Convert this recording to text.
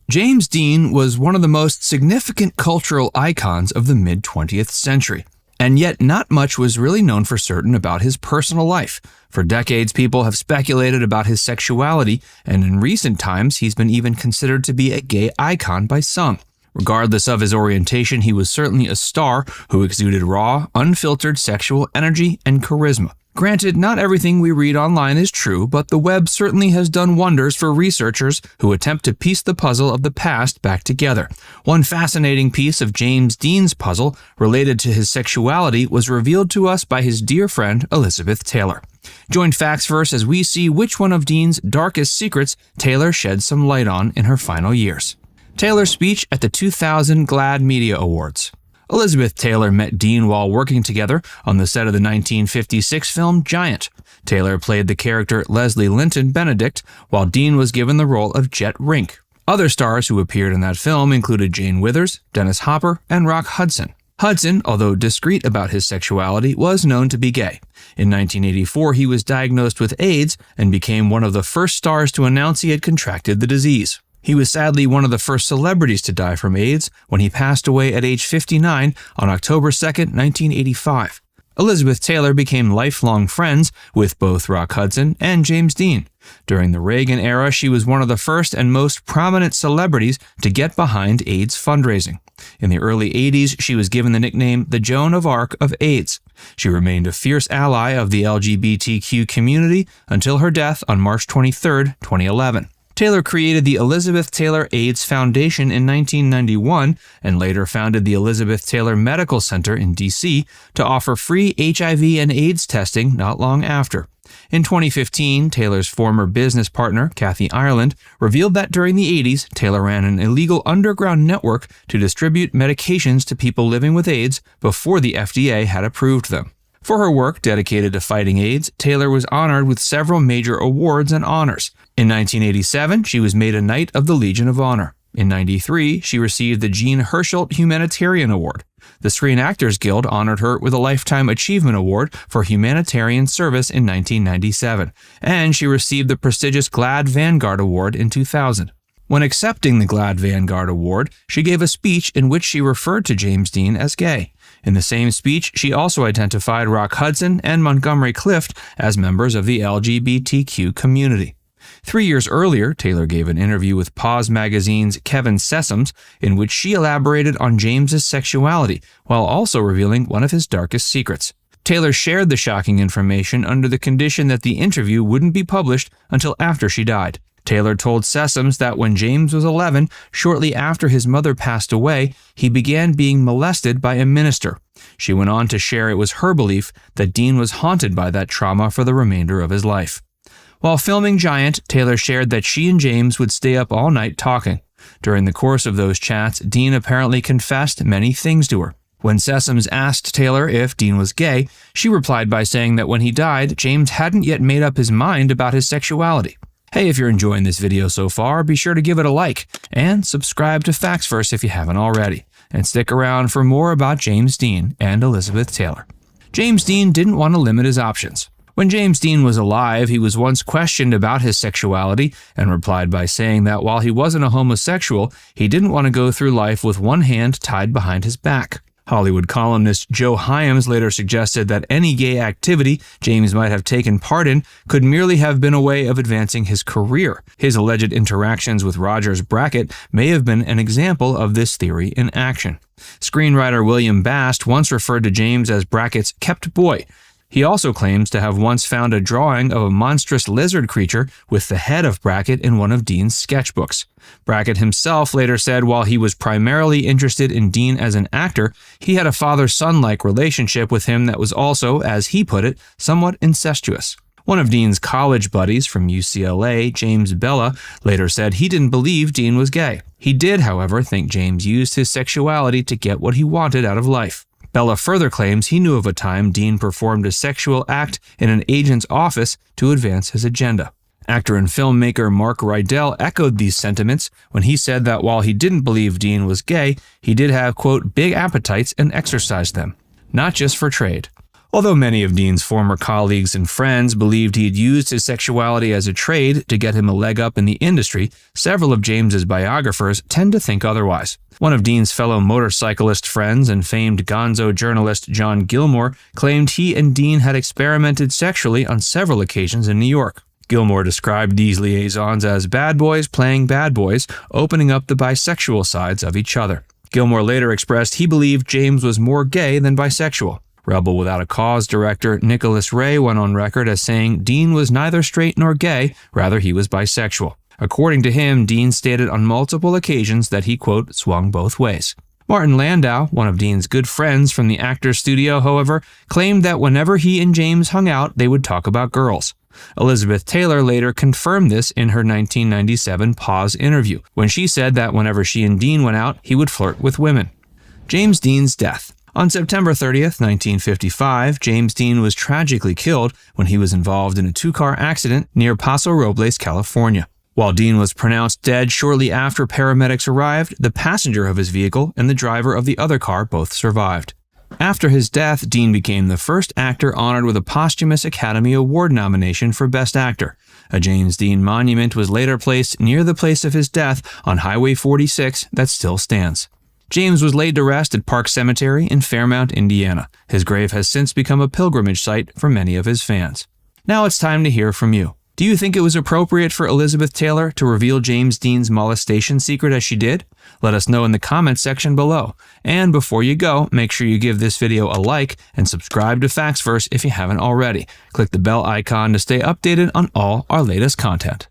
James Dean was one of the most significant cultural icons of the mid-20th century. And yet not much was really known for certain about his personal life. For decades, people have speculated about his sexuality, and in recent times, he's been even considered to be a gay icon by some. Regardless of his orientation, he was certainly a star who exuded raw, unfiltered sexual energy and charisma. Granted, not everything we read online is true, but the web certainly has done wonders for researchers who attempt to piece the puzzle of the past back together. One fascinating piece of James Dean's puzzle related to his sexuality was revealed to us by his dear friend Elizabeth Taylor. Join Factsverse as we see which one of Dean's darkest secrets Taylor shed some light on in her final years. Taylor's speech at the 2000 GLAAD Media Awards. Elizabeth Taylor met Dean while working together on the set of the 1956 film Giant. Taylor played the character Leslie Linton Benedict, while Dean was given the role of Jet Rink. Other stars who appeared in that film included Jane Withers, Dennis Hopper, and Rock Hudson. Hudson, although discreet about his sexuality, was known to be gay. In 1984, he was diagnosed with AIDS and became one of the first stars to announce he had contracted the disease. He was sadly one of the first celebrities to die from AIDS when he passed away at age 59 on October 2, 1985. Elizabeth Taylor became lifelong friends with both Rock Hudson and James Dean. During the Reagan era, she was one of the first and most prominent celebrities to get behind AIDS fundraising. In the early 80s, she was given the nickname the Joan of Arc of AIDS. She remained a fierce ally of the LGBTQ community until her death on March 23, 2011. Taylor created the Elizabeth Taylor AIDS Foundation in 1991 and later founded the Elizabeth Taylor Medical Center in D.C. to offer free HIV and AIDS testing not long after. In 2015, Taylor's former business partner, Kathy Ireland, revealed that during the 80s, Taylor ran an illegal underground network to distribute medications to people living with AIDS before the FDA had approved them. For her work dedicated to fighting AIDS, Taylor was honored with several major awards and honors. In 1987, she was made a Knight of the Legion of Honor. In 1993, she received the Jean Hersholt Humanitarian Award. The Screen Actors Guild honored her with a Lifetime Achievement Award for humanitarian service in 1997, and she received the prestigious GLAAD Vanguard Award in 2000. When accepting the GLAAD Vanguard Award, she gave a speech in which she referred to James Dean as gay. In the same speech, she also identified Rock Hudson and Montgomery Clift as members of the LGBTQ community. 3 years earlier, Taylor gave an interview with Pause Magazine's Kevin Sessoms in which she elaborated on James's sexuality while also revealing one of his darkest secrets. Taylor shared the shocking information under the condition that the interview wouldn't be published until after she died. Taylor told Sessoms that when James was 11, shortly after his mother passed away, he began being molested by a minister. She went on to share it was her belief that Dean was haunted by that trauma for the remainder of his life. While filming Giant, Taylor shared that she and James would stay up all night talking. During the course of those chats, Dean apparently confessed many things to her. When Sessoms asked Taylor if Dean was gay, she replied by saying that when he died, James hadn't yet made up his mind about his sexuality. Hey, if you're enjoying this video so far, be sure to give it a like and subscribe to Factsverse if you haven't already. And stick around for more about James Dean and Elizabeth Taylor. James Dean didn't want to limit his options. When James Dean was alive, he was once questioned about his sexuality and replied by saying that while he wasn't a homosexual, he didn't want to go through life with one hand tied behind his back. Hollywood columnist Joe Hyams later suggested that any gay activity James might have taken part in could merely have been a way of advancing his career. His alleged interactions with Rogers Brackett may have been an example of this theory in action. Screenwriter William Bast once referred to James as Brackett's kept boy. He also claims to have once found a drawing of a monstrous lizard creature with the head of Brackett in one of Dean's sketchbooks. Brackett himself later said while he was primarily interested in Dean as an actor, he had a father-son-like relationship with him that was also, as he put it, somewhat incestuous. One of Dean's college buddies from UCLA, James Bella, later said he didn't believe Dean was gay. He did, however, think James used his sexuality to get what he wanted out of life. Bella further claims he knew of a time Dean performed a sexual act in an agent's office to advance his agenda. Actor and filmmaker Mark Rydell echoed these sentiments when he said that while he didn't believe Dean was gay, he did have, quote, big appetites and exercised them, not just for trade. Although many of Dean's former colleagues and friends believed he had used his sexuality as a trade to get him a leg up in the industry, several of James's biographers tend to think otherwise. One of Dean's fellow motorcyclist friends and famed gonzo journalist John Gilmore claimed he and Dean had experimented sexually on several occasions in New York. Gilmore described these liaisons as bad boys playing bad boys, opening up the bisexual sides of each other. Gilmore later expressed he believed James was more gay than bisexual. Rebel Without a Cause director Nicholas Ray went on record as saying Dean was neither straight nor gay, rather he was bisexual. According to him, Dean stated on multiple occasions that he, quote, swung both ways. Martin Landau, one of Dean's good friends from the actor's studio, however, claimed that whenever he and James hung out, they would talk about girls. Elizabeth Taylor later confirmed this in her 1997 Pause interview, when she said that whenever she and Dean went out, he would flirt with women. James Dean's death. On September 30th, 1955, James Dean was tragically killed when he was involved in a two-car accident near Paso Robles, California. While Dean was pronounced dead shortly after paramedics arrived, the passenger of his vehicle and the driver of the other car both survived. After his death, Dean became the first actor honored with a posthumous Academy Award nomination for Best Actor. A James Dean monument was later placed near the place of his death on Highway 46 that still stands. James was laid to rest at Park Cemetery in Fairmount, Indiana. His grave has since become a pilgrimage site for many of his fans. Now it's time to hear from you. Do you think it was appropriate for Elizabeth Taylor to reveal James Dean's molestation secret as she did? Let us know in the comments section below. And before you go, make sure you give this video a like and subscribe to Factsverse if you haven't already. Click the bell icon to stay updated on all our latest content.